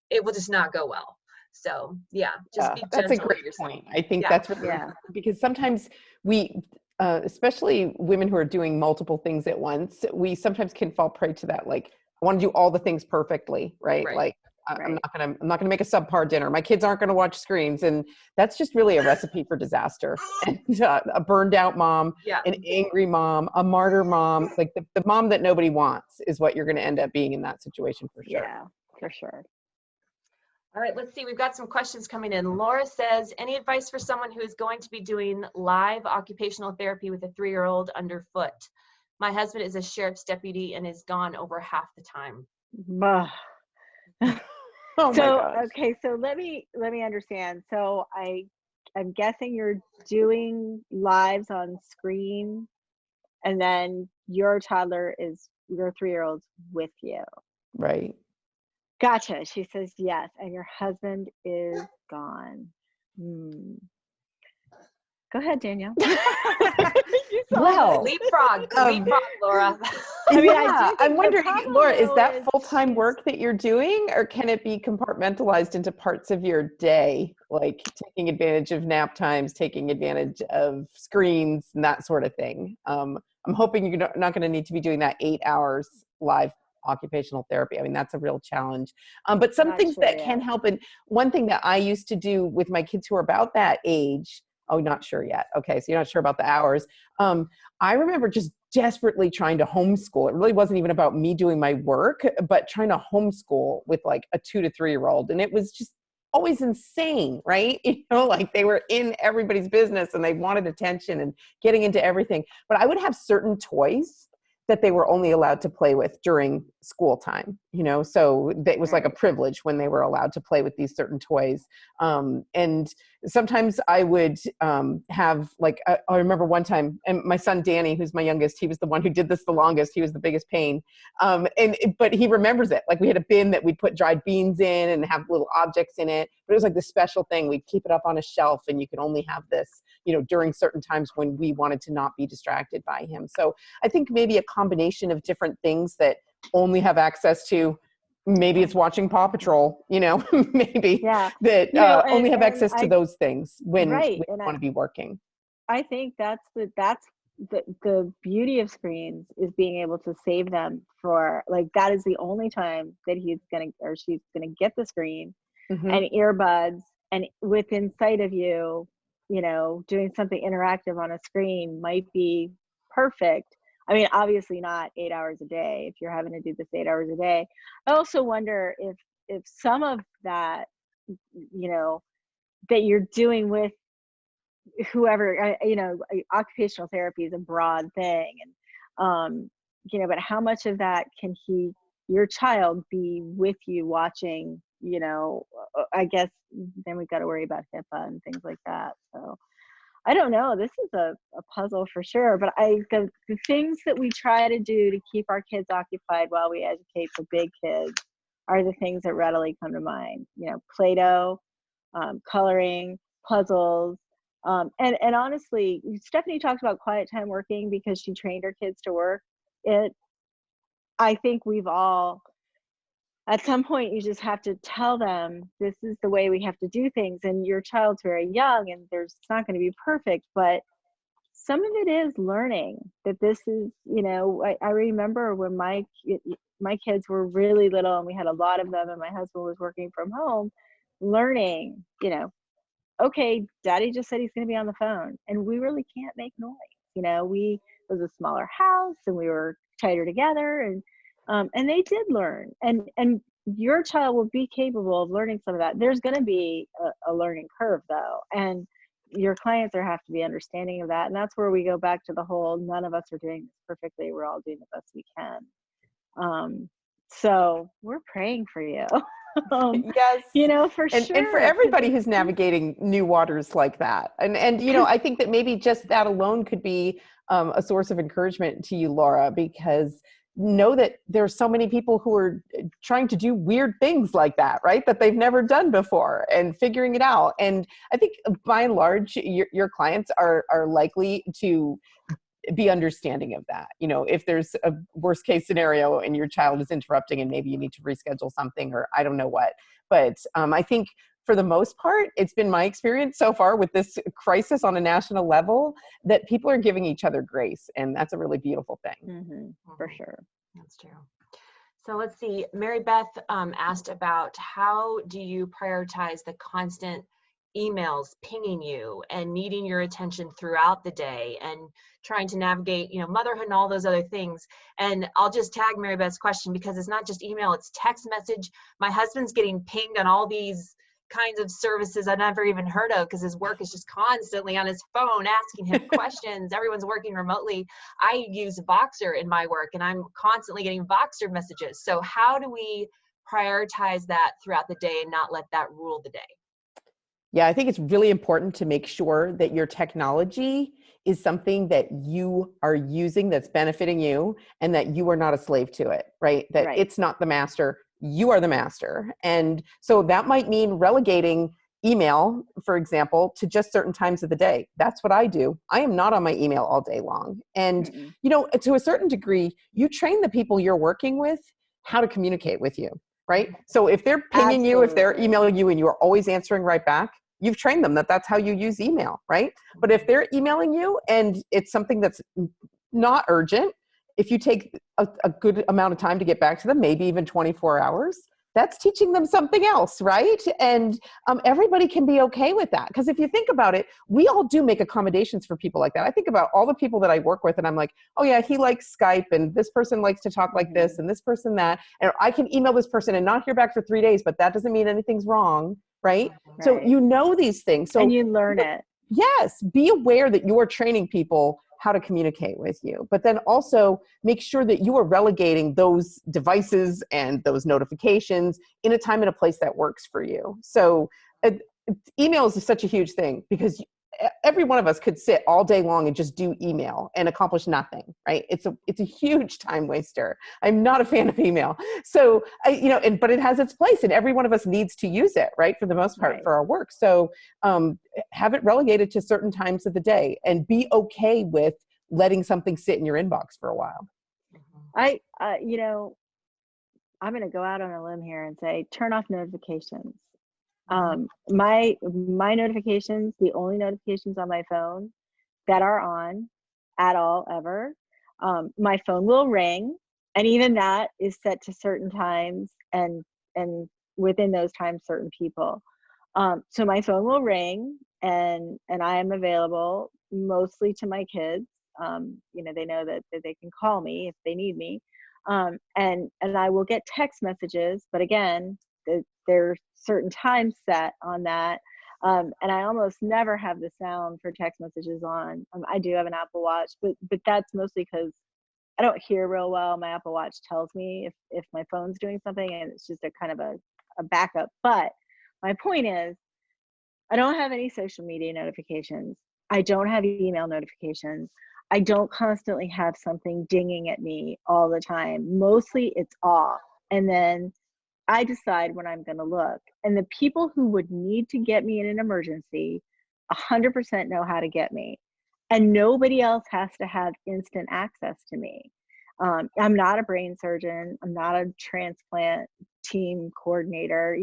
it will just not go well. So yeah, just be that's a gentle great with yourself. point. I think that's really important, because sometimes we, especially women who are doing multiple things at once, we sometimes can fall prey to that. Like, I want to do all the things perfectly, right? Like, I'm not gonna make a subpar dinner. My kids aren't gonna watch screens, and that's just really a recipe for disaster. And a burned out mom, an angry mom, a martyr mom, like the mom that nobody wants is what you're gonna end up being in that situation for sure. Yeah, for sure. All right, let's see. We've got some questions coming in. Laura says, any advice for someone who is going to be doing live occupational therapy with a 3-year-old underfoot? My husband is a sheriff's deputy and is gone over half the time. Oh So, my gosh. okay, so let me understand. So I'm guessing you're doing lives on screen, and then your 3-year-old's with you. Right. Gotcha. She says yes, and your husband is gone. Go ahead, Danielle. Well, leapfrog, Laura. I mean, I'm wondering, Laura, is that full-time she's- work that you're doing, or can it be compartmentalized into parts of your day, like taking advantage of nap times, taking advantage of screens, and that sort of thing? I'm hoping you're not going to need to be doing that 8 hours live occupational therapy. I mean, that's a real challenge. But some things that can help, and one thing that I used to do with my kids who are about that age, not sure yet. Okay, so you're not sure about the hours. I remember just desperately trying to homeschool. It really wasn't even about me doing my work, but trying to homeschool with like a 2 to 3-year-old. And it was just always insane, right? You know, like they were in everybody's business and they wanted attention and getting into everything. But I would have certain toys that they were only allowed to play with during school time, you know? So it was like a privilege when they were allowed to play with these certain toys. And sometimes I would have like, I remember one time, and my son, Danny, who's my youngest, he was the one who did this the longest. He was the biggest pain. But he remembers it. Like we had a bin that we'd put dried beans in and have little objects in it. But it was like this special thing. We'd keep it up on a shelf and you could only have this, you know, during certain times when we wanted to not be distracted by him. So I think maybe a combination of different things that only have access to, maybe it's watching Paw Patrol, you know, maybe that only have access to those things when we want to be working. I think that's the beauty of screens, is being able to save them for, like, that is the only time that he's going to, or she's going to get the screen and earbuds, and within sight of you, you know, doing something interactive on a screen might be perfect. I mean, obviously not 8 hours a day if you're having to do this 8 hours a day. I also wonder if some of that, you know, that you're doing with whoever, you know, occupational therapy is a broad thing, and you know, but how much of that can your child be with you watching, you know? I guess then we've got to worry about HIPAA and things like that. So I don't know. This is a puzzle for sure. But the things that we try to do to keep our kids occupied while we educate the big kids are the things that readily come to mind. You know, Play-Doh, coloring, puzzles. And honestly, Stephanie talked about quiet time working because she trained her kids to work it. I think we've all, at some point, you just have to tell them this is the way we have to do things. And your child's very young and it's not going to be perfect, but some of it is learning that this is, you know, I remember when my kids were really little and we had a lot of them and my husband was working from home, learning, you know, okay, daddy just said he's going to be on the phone and we really can't make noise. You know, it was a smaller house and we were tighter together, and they did learn, and your child will be capable of learning some of that. There's going to be a learning curve though, and your clients have to be understanding of that. And that's where we go back to the whole, none of us are doing this perfectly. We're all doing the best we can. So we're praying for you. Yes, you know, for sure. And for everybody who's navigating new waters like that. And you know, I think that maybe just that alone could be a source of encouragement to you, Laura, because know that there's so many people who are trying to do weird things like that, right? That they've never done before and figuring it out. And I think by and large, your clients are likely to be understanding of that. You know, if there's a worst case scenario and your child is interrupting and maybe you need to reschedule something or I don't know what. But I think for the most part, it's been my experience so far with this crisis on a national level that people are giving each other grace. And that's a really beautiful thing. For sure. That's true. So let's see, Mary Beth asked about how do you prioritize the constant emails pinging you and needing your attention throughout the day and trying to navigate, you know, motherhood and all those other things. And I'll just tag Mary Beth's question because it's not just email, it's text message. My husband's getting pinged on all these kinds of services I've never even heard of because his work is just constantly on his phone asking him questions. Everyone's working remotely. I use Voxer in my work and I'm constantly getting Voxer messages. So how do we prioritize that throughout the day and not let that rule the day? Yeah, I think it's really important to make sure that your technology is something that you are using that's benefiting you and that you are not a slave to it, right? That it's not the master, you are the master. And so that might mean relegating email, for example, to just certain times of the day. That's what I do. I am not on my email all day long. And, you know, to a certain degree, you train the people you're working with how to communicate with you. Right? So if they're pinging you, if they're emailing you and you're always answering right back, you've trained them that that's how you use email, right? But if they're emailing you and it's something that's not urgent, if you take a good amount of time to get back to them, maybe even 24 hours, that's teaching them something else, right? And everybody can be okay with that. Because if you think about it, we all do make accommodations for people like that. I think about all the people that I work with and I'm like, oh yeah, he likes Skype and this person likes to talk like this and this person that. And I can email this person and not hear back for 3 days, but that doesn't mean anything's wrong, right? So you know these things. So and you learn it. Yes, be aware that you are training people how to communicate with you, but then also make sure that you are relegating those devices and those notifications in a time and a place that works for you. So emails is such a huge thing because every one of us could sit all day long and just do email and accomplish nothing, right? It's a huge time waster. I'm not a fan of email. So, but it has its place and every one of us needs to use it, right? For the most part for our work. So have it relegated to certain times of the day and be okay with letting something sit in your inbox for a while. I'm going to go out on a limb here and say, turn off notifications. My notifications, the only notifications on my phone that are on at all ever, my phone will ring, and even that is set to certain times and within those times certain people. So my phone will ring and I am available mostly to my kids. They know that they can call me if they need me. And I will get text messages, but again, there's certain times set on that. And I almost never have the sound for text messages on. I do have an Apple Watch, but that's mostly because I don't hear real well. My Apple Watch tells me if my phone's doing something, and it's just a kind of a backup. But my point is, I don't have any social media notifications. I don't have email notifications. I don't constantly have something dinging at me all the time. Mostly it's off. And then I decide when I'm going to look. And the people who would need to get me in an emergency 100% know how to get me. And nobody else has to have instant access to me. I'm not a brain surgeon. I'm not a transplant team coordinator.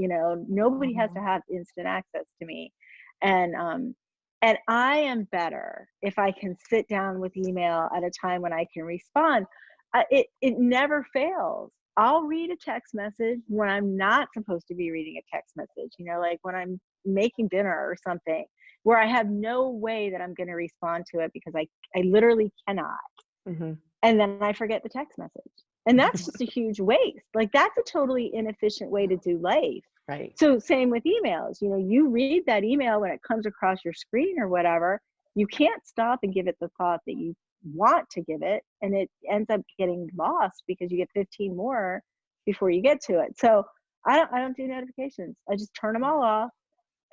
Nobody has to have instant access to me. And I am better if I can sit down with email at a time when I can respond. It never fails. I'll read a text message when I'm not supposed to be reading a text message, like when I'm making dinner or something, where I have no way that I'm going to respond to it because I literally cannot. And then I forget the text message. And that's just a huge waste. Like, that's a totally inefficient way to do life. Right. So same with emails. You read that email when it comes across your screen or whatever. You can't stop and give it the thought that you want to give it, and it ends up getting lost because you get 15 more before you get to it. So I don't do notifications. I just turn them all off,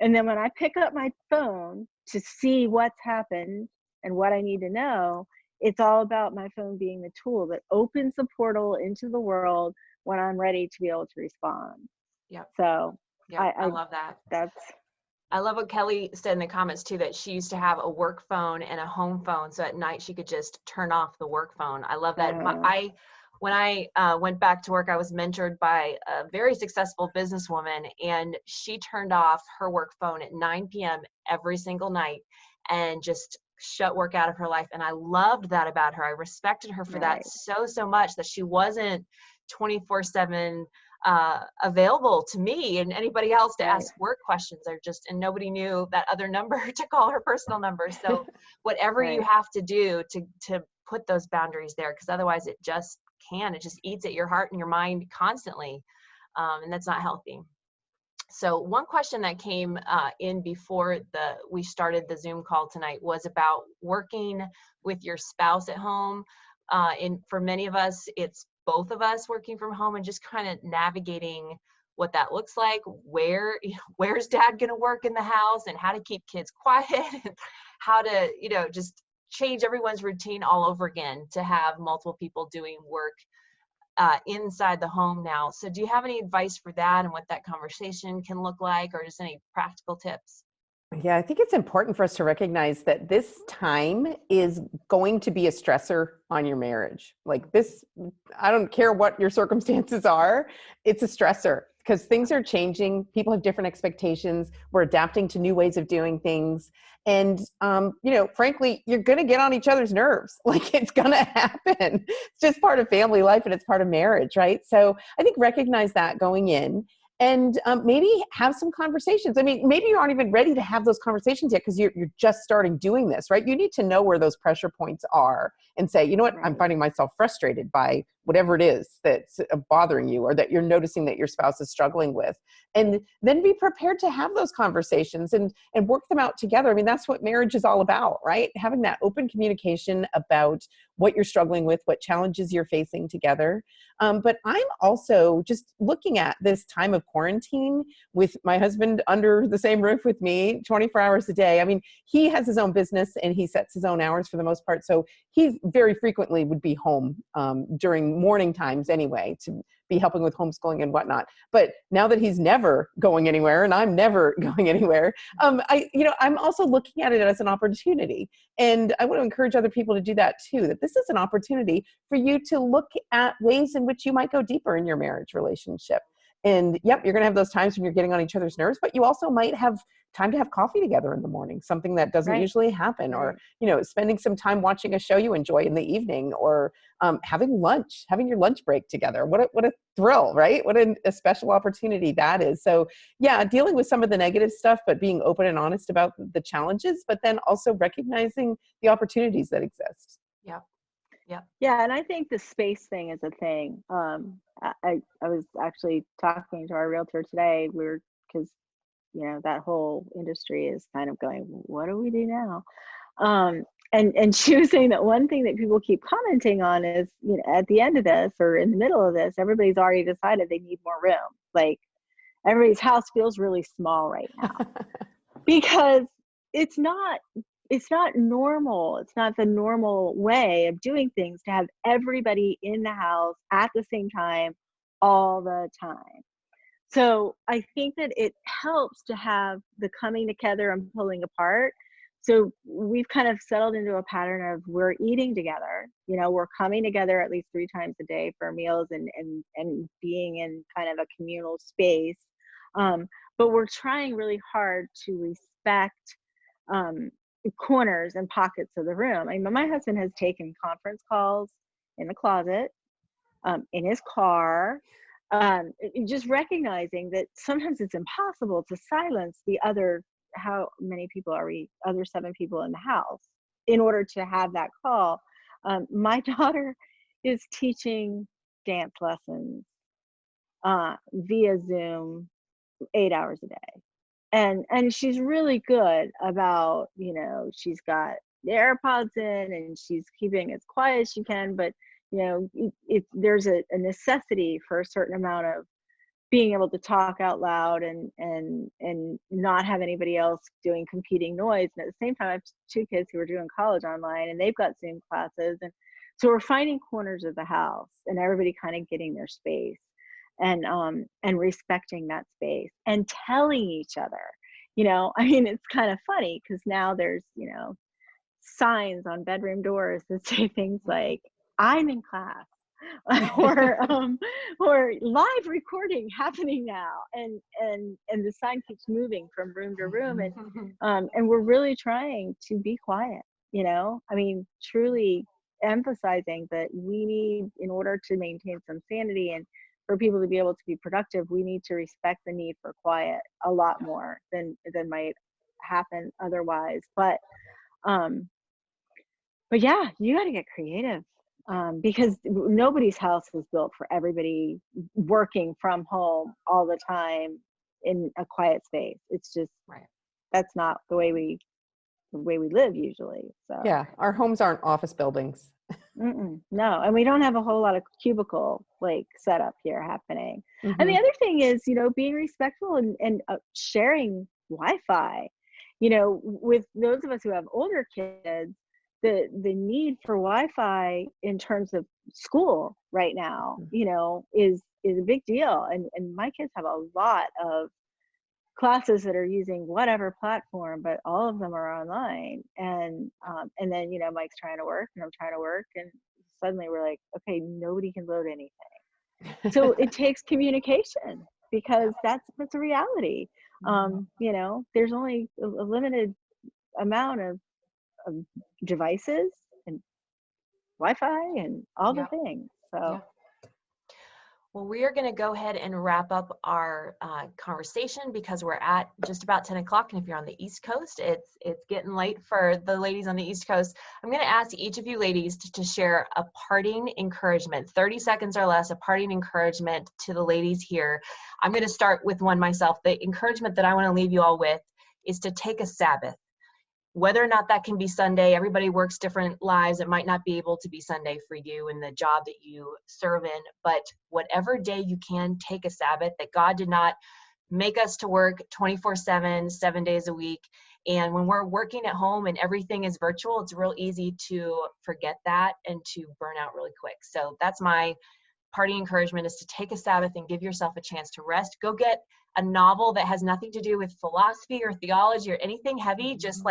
and then when I pick up my phone to see what's happened and what I need to know, it's all about my phone being the tool that opens the portal into the world when I'm ready to be able to respond. Yep. So Yep. I I love that. that's I love what Kelly said in the comments too, that she used to have a work phone and a home phone. So at night she could just turn off the work phone. I love that. When I went back to work, I was mentored by a very successful businesswoman, and she turned off her work phone at 9 p.m. every single night and just shut work out of her life. And I loved that about her. I respected her for that right, so much, that she wasn't 24/7 available to me and anybody else to right, ask work questions, or just, and nobody knew that other number to call her personal number. So whatever you right. have to do to put those boundaries there, because otherwise it just eats at your heart and your mind constantly, and that's not healthy. So one question that came in before we started the Zoom call tonight was about working with your spouse at home. And for many of us, it's both of us working from home, and just kind of navigating what that looks like. Where's dad going to work in the house, and how to keep kids quiet, and how to, just change everyone's routine all over again to have multiple people doing work inside the home now. So do you have any advice for that and what that conversation can look like, or just any practical tips? Yeah, I think it's important for us to recognize that this time is going to be a stressor on your marriage. Like this, I don't care what your circumstances are, it's a stressor because things are changing. People have different expectations. We're adapting to new ways of doing things. And, frankly, you're going to get on each other's nerves. Like it's going to happen. It's just part of family life and it's part of marriage, right? So I think recognize that going in. And maybe have some conversations. I mean, maybe you aren't even ready to have those conversations yet because you're just starting doing this, right? You need to know where those pressure points are and say, you know what, I'm Right. finding myself frustrated by whatever it is that's bothering you or that you're noticing that your spouse is struggling with. And then be prepared to have those conversations and work them out together. I mean, that's what marriage is all about, right? Having that open communication about what you're struggling with, what challenges you're facing together. But I'm also just looking at this time of quarantine with my husband under the same roof with me 24 hours a day. I mean, he has his own business and he sets his own hours for the most part. So he very frequently would be home during morning times anyway to be helping with homeschooling and whatnot. But now that he's never going anywhere and I'm never going anywhere, I'm also looking at it as an opportunity. And I want to encourage other people to do that too, that this is an opportunity for you to look at ways in which you might go deeper in your marriage relationship. And yep, you're going to have those times when you're getting on each other's nerves, but you also might have time to have coffee together in the morning, something that doesn't Right. usually happen, or, Right. spending some time watching a show you enjoy in the evening, or having your lunch break together. What a thrill, right? What a special opportunity that is. So yeah, dealing with some of the negative stuff, but being open and honest about the challenges, but then also recognizing the opportunities that exist. Yeah. Yeah. Yeah, and I think the space thing is a thing. I was actually talking to our realtor today. Because that whole industry is kind of going, what do we do now? And she was saying that one thing that people keep commenting on is, at the end of this or in the middle of this, everybody's already decided they need more room. Like everybody's house feels really small right now because it's not normal. It's not the normal way of doing things to have everybody in the house at the same time all the time. So I think that it helps to have the coming together and pulling apart. So we've kind of settled into a pattern of we're eating together. We're coming together at least 3 times a day for meals and being in kind of a communal space. But we're trying really hard to respect um, corners and pockets of the room. I mean, my husband has taken conference calls in the closet, in his car, just recognizing that sometimes it's impossible to silence the other, how many people are we, other 7 people in the house in order to have that call. My daughter is teaching dance lessons via Zoom 8 hours a day. And she's really good about, she's got the AirPods in and she's keeping as quiet as she can, but there's a necessity for a certain amount of being able to talk out loud and not have anybody else doing competing noise. And at the same time, I have two kids who are doing college online, and they've got Zoom classes, and so we're finding corners of the house and everybody kind of getting their space, and respecting that space and telling each other. I mean, it's kind of funny because now there's signs on bedroom doors that say things like "I'm in class," or "live recording happening now," and the sign keeps moving from room to room, and we're really trying to be quiet. I mean, truly emphasizing that we need, in order to maintain some sanity and for people to be able to be productive, we need to respect the need for quiet a lot more than might happen otherwise. Um but yeah, you got to get creative, because nobody's house is built for everybody working from home all the time in a quiet space. It's just, Right. that's not the way we live usually. So Yeah, our homes aren't office buildings. no, and we don't have a whole lot of cubicle like setup here happening. And the Hmm. other thing is, being respectful and sharing Wi-Fi. With those of us who have older kids, the need for Wi-Fi in terms of school right now, is a big deal. And my kids have a lot of classes that are using whatever platform, but all of them are online. And then Mike's trying to work and I'm trying to work, and suddenly we're like, okay, nobody can load anything. So it takes communication, because that's a reality. There's only a limited amount of devices and Wi-Fi and all the Yeah. things. So Yeah. Well, we are going to go ahead and wrap up our conversation because we're at just about 10 o'clock. And if you're on the East Coast, it's getting late for the ladies on the East Coast. I'm going to ask each of you ladies to share a parting encouragement, 30 seconds or less, a parting encouragement to the ladies here. I'm going to start with one myself. The encouragement that I want to leave you all with is to take a Sabbath. Whether or not that can be Sunday, everybody works different lives. It might not be able to be Sunday for you in the job that you serve in, but whatever day you can, take a Sabbath. That God did not make us to work 24/7, 7 days a week. And when we're working at home and everything is virtual, it's real easy to forget that and to burn out really quick. So that's my party encouragement, is to take a Sabbath and give yourself a chance to rest. Go get a novel that has nothing to do with philosophy or theology or anything heavy. Just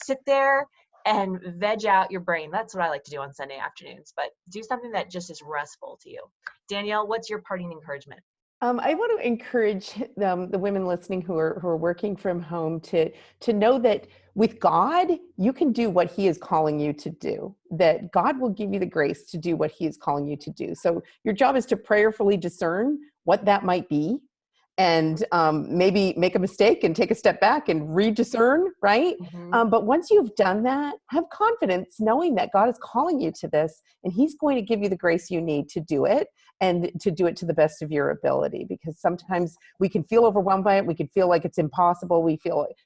sit there and veg out your brain. That's what I like to do on Sunday afternoons, but do something that just is restful to you. Danielle, what's your parting encouragement? I want to encourage the women listening who are working from home to know that with God, you can do what He is calling you to do, that God will give you the grace to do what He is calling you to do. So your job is to prayerfully discern what that might be, and maybe make a mistake and take a step back and rediscern, right? Mm-hmm. But once you've done that, have confidence knowing that God is calling you to this, and He's going to give you the grace you need to do it, and to do it to the best of your ability. Because sometimes we can feel overwhelmed by it. We can feel like it's impossible.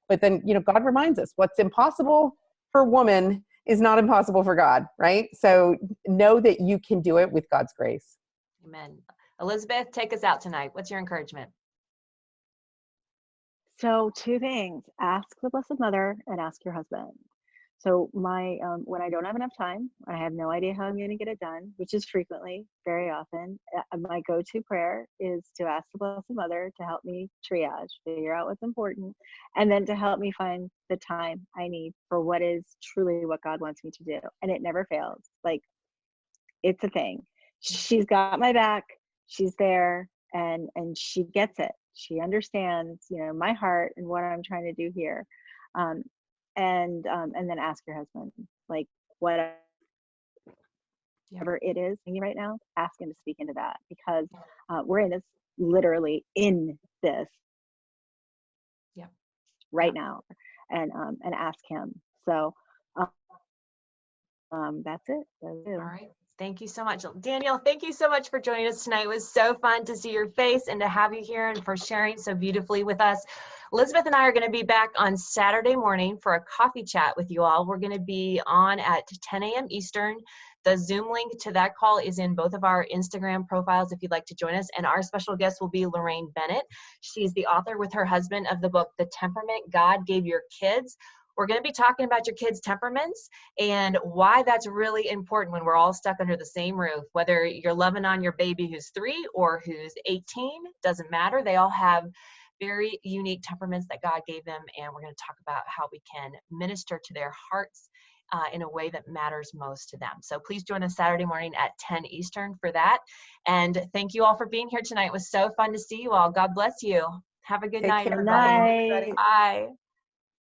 But then, God reminds us what's impossible for woman is not impossible for God, right? So know that you can do it with God's grace. Amen. Elizabeth, take us out tonight. What's your encouragement? So two things: ask the Blessed Mother and ask your husband. So when I don't have enough time, I have no idea how I'm going to get it done, which is frequently, very often, my go-to prayer is to ask the Blessed Mother to help me triage, figure out what's important, and then to help me find the time I need for what is truly what God wants me to do. And it never fails. Like, it's a thing. She's got my back. She's there, and she gets it. She understands, my heart and what I'm trying to do here. Um, and then ask your husband, like, whatever Yeah. it is right now, ask him to speak into that, because we're literally in this Yeah. right now, and ask him. So that's it. All right. Thank you so much. Danielle, thank you so much for joining us tonight. It was so fun to see your face and to have you here and for sharing so beautifully with us. Elizabeth and I are going to be back on Saturday morning for a coffee chat with you all. We're going to be on at 10 a.m. Eastern. The Zoom link to that call is in both of our Instagram profiles if you'd like to join us. And our special guest will be Lorraine Bennett. She's the author with her husband of the book, The Temperament God Gave Your Kids. We're going to be talking about your kids' temperaments and why that's really important when we're all stuck under the same roof. Whether you're loving on your baby who's 3 or who's 18, doesn't matter. They all have very unique temperaments that God gave them, and we're going to talk about how we can minister to their hearts in a way that matters most to them. So please join us Saturday morning at 10 Eastern for that. And thank you all for being here tonight. It was so fun to see you all. God bless you. Have a good Take night, care. Good everybody. night. Bye.